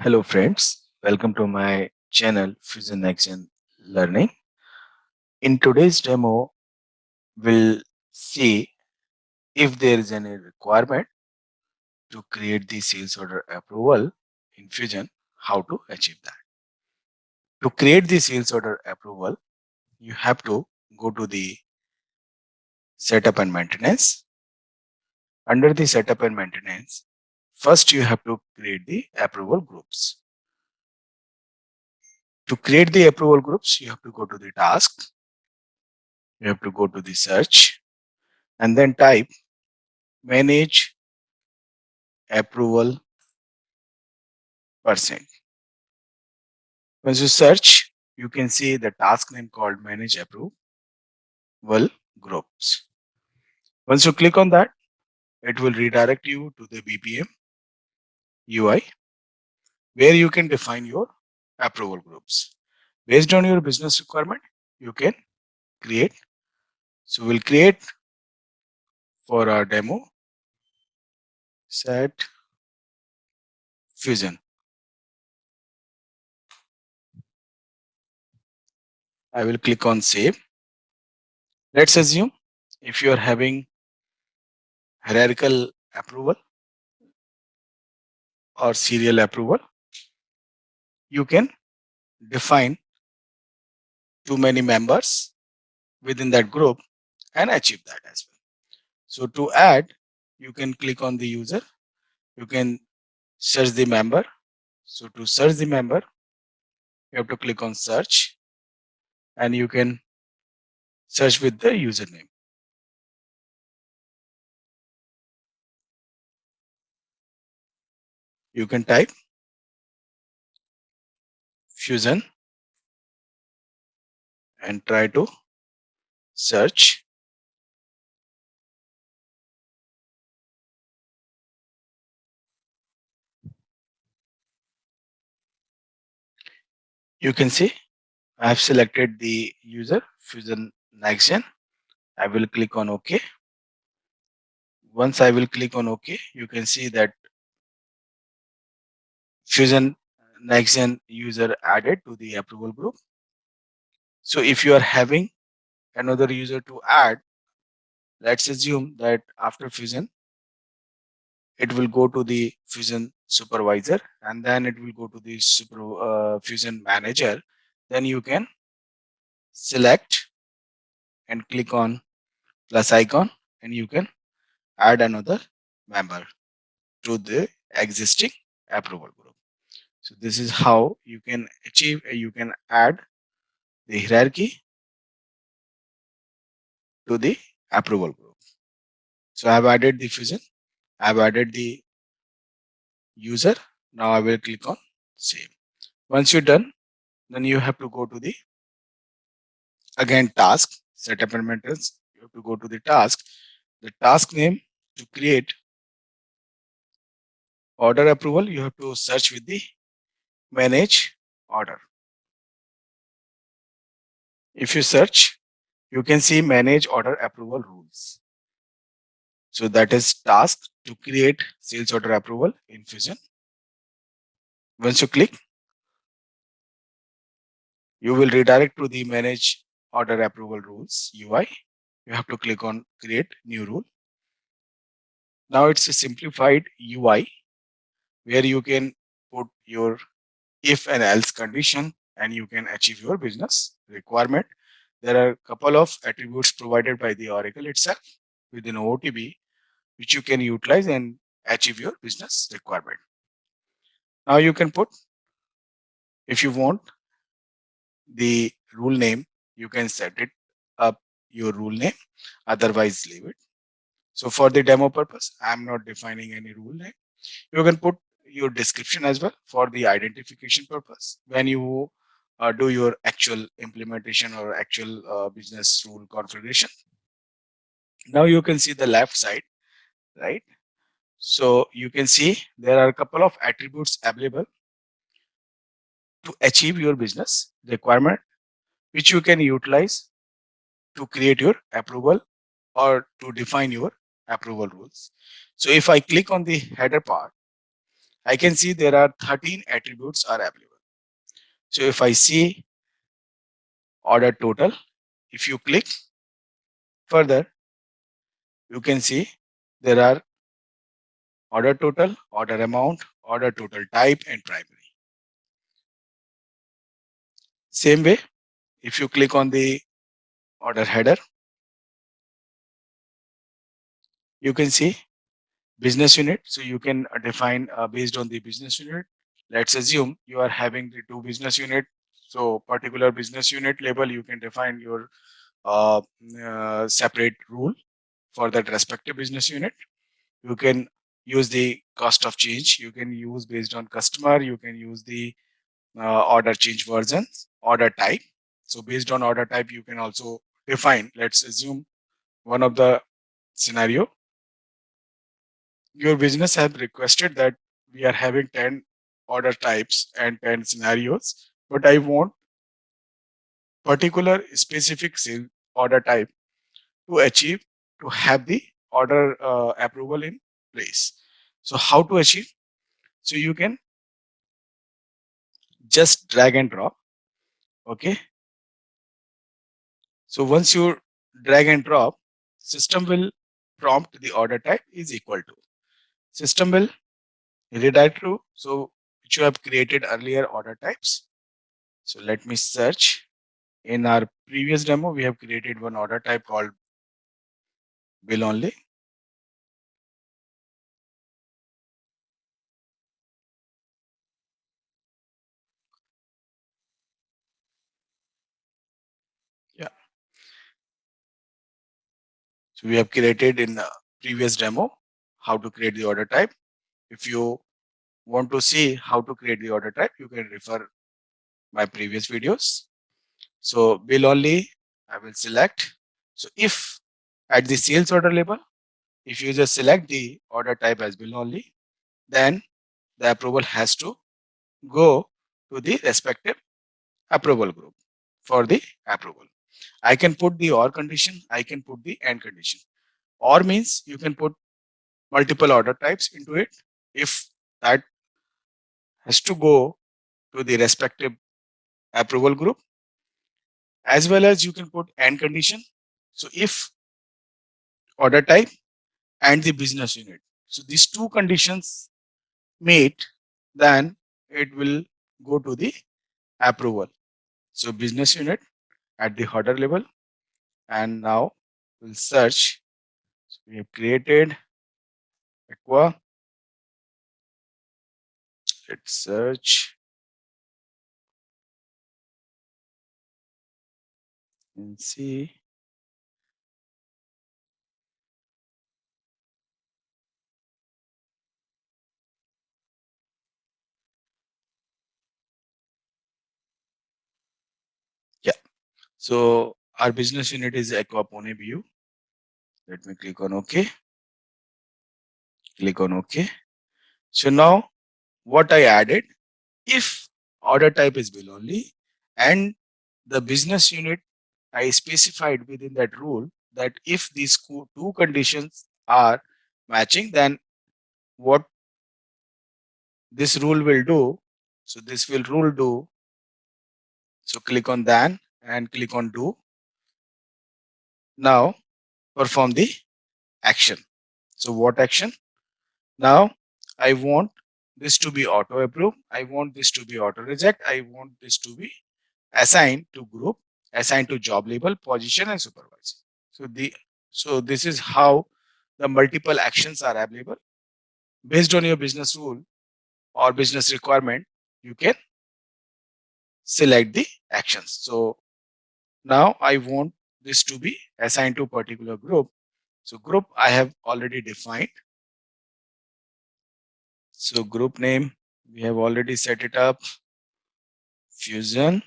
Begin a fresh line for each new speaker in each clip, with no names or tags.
Hello friends, welcome to my channel Fusion Action Learning. In today's demo, we'll see if there is any requirement to create the sales order approval in Fusion, how to achieve that. To create the sales order approval, you have to go to the setup and maintenance. Under the setup and maintenance, first you have to create the approval groups. To create the approval groups, you have to go to the task, you have to go to the search and then type manage approval percent. Once you search, you can see the task name called manage approval groups. Once you click on that, it will redirect you to the BPM UI where you can define your approval groups. Based on your business requirement, you can create. So we'll create for our demo set fusion. I will click on save. Let's assume if you are having hierarchical approval or serial approval, you can define too many members within that group and achieve that as well. So to add, you can click on the user, you can search the member. So to search the member, you have to click on search and you can search with the username. You can type fusion and try to search. You can see I have selected the user fusion next-gen. I will click on OK. Once I will click on OK, you can see that fusion next-gen user added to the approval group. So if you are having another user to add, let's assume that after fusion, it will go to the fusion supervisor and then it will go to the fusion manager. Then you can select and click on plus icon and you can add another member to the existing approval group. So this is how you can achieve, you can add the hierarchy to the approval group. So I have added the fusion, I have added the user. Now I will click on save. Once you're done, then you have to go to the again task setup and maintenance. You have to go to the task name to create order approval. You have to search with the manage order. If you search, you can see manage order approval rules. So that is task to create sales order approval in Fusion. Once you click, you will redirect to the manage order approval rules UI. You have to click on create new rule. Now it's a simplified UI where you can put your if and else condition and you can achieve your business requirement. There are a couple of attributes provided by the Oracle itself within OOTB which you can utilize and achieve your business requirement. Now you can put, if you want the rule name, you can set it up your rule name, otherwise leave it. So for the demo purpose, I'm not defining any rule name. You can put your description as well for the identification purpose. When you do your actual implementation or actual business rule configuration. Now you can see the left side, right? So you can see there are a couple of attributes available to achieve your business requirement, which you can utilize to create your approval or to define your approval rules. So if I click on the header part, I can see there are 13 attributes are available. So if I see order total, if you click further, you can see there are order total, order amount, order total type, and primary. Same way, if you click on the order header, you can see business unit. So you can define based on the business unit. Let's assume you are having the two business unit. So particular business unit label, you can define your separate rule for that respective business unit. You can use the cost of change. You can use based on customer. You can use the order change versions, order type. So based on order type, you can also define. Let's assume one of the scenario. Your business have requested that we are having 10 order types and 10 scenarios, but I want particular specific sale order type to achieve to have the order approval in place. So how to achieve? So you can just drag and drop. Okay. So once you drag and drop, system will prompt the order type is equal to. System will redirect to so which you have created earlier order types. So let me search. In our previous demo, we have created one order type called bill only. Yeah. So we have created in the previous demo how to create the order type. If you want to see how to create the order type, you can refer my previous videos. So bill only, I will select. So if at the sales order label, if you just select the order type as bill only, then the approval has to go to the respective approval group for the approval. I can put the or condition, I can put the and condition. Or means you can put multiple order types into it. If that has to go to the respective approval group, as well as you can put and condition. So if order type and the business unit. So these two conditions meet, then it will go to the approval. So business unit at the order level, and now we'll search. So we have created Aqua. Let's search and see. Yeah. So our business unit is Aquapone View. Let me click on OK. Click on OK. So now what I added, if order type is bill only and the business unit, I specified within that rule that if these two conditions are matching, then what this rule will do. So this will rule do. So click on then and click on do. Now perform the action. So what action? Now I want this to be auto approve. I want this to be auto reject. I want this to be assigned to group, assigned to job label, position, and supervisor. So this is how the multiple actions are available based on your business rule or business requirement. You can select the actions. So now I want this to be assigned to particular group. So group I have already defined. So group name, we have already set it up. Fusion.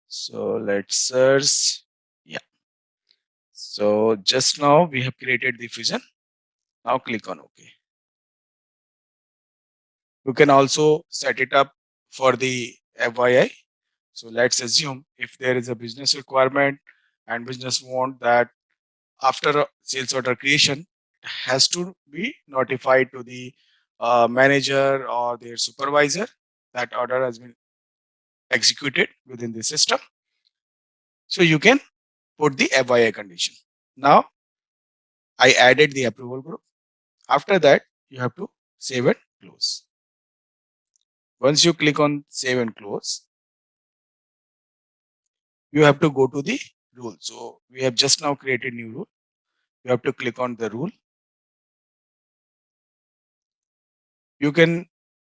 So let's search. Yeah. So just now we have created the fusion. Now click on OK. You can also set it up for the FYI. So let's assume if there is a business requirement and business want that after a sales order creation, it has to be notified to the manager or their supervisor, that order has been executed within the system. So you can put the FYI condition. Now I added the approval group. After that, you have to save and close. Once you click on save and close, you have to go to the rule. So we have just now created new rule. You have to click on the rule. You can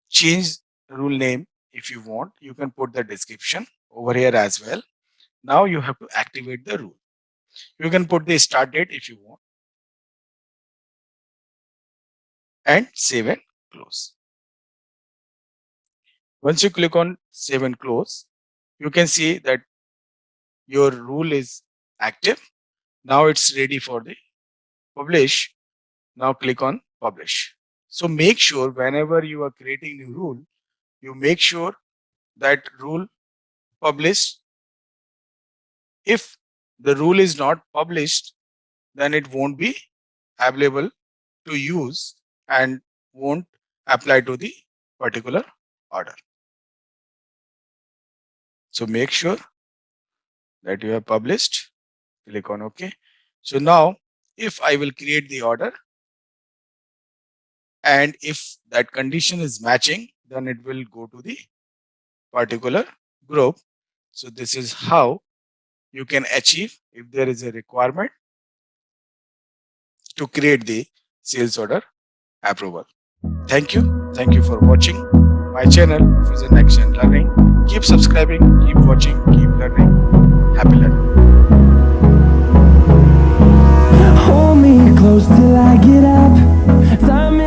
change rule name if you want. You can put the description over here as well. Now you have to activate the rule. You can put the start date if you want and save and close. Once you click on save and close, you can see that your rule is active. Now it's ready for the publish. Now click on publish. So make sure whenever you are creating new rule, you make sure that rule published. If the rule is not published, then it won't be available to use and won't apply to the particular order. So make sure that you have published. Click on OK. So now if I will create the order and if that condition is matching, then it will go to the particular group. So this is how you can achieve if there is a requirement to create the sales order approval. Thank you. Thank you for watching my channel, Fusion Action Learning. Keep subscribing, keep watching, keep learning. Happy learning.
Hold me close till I get up. Time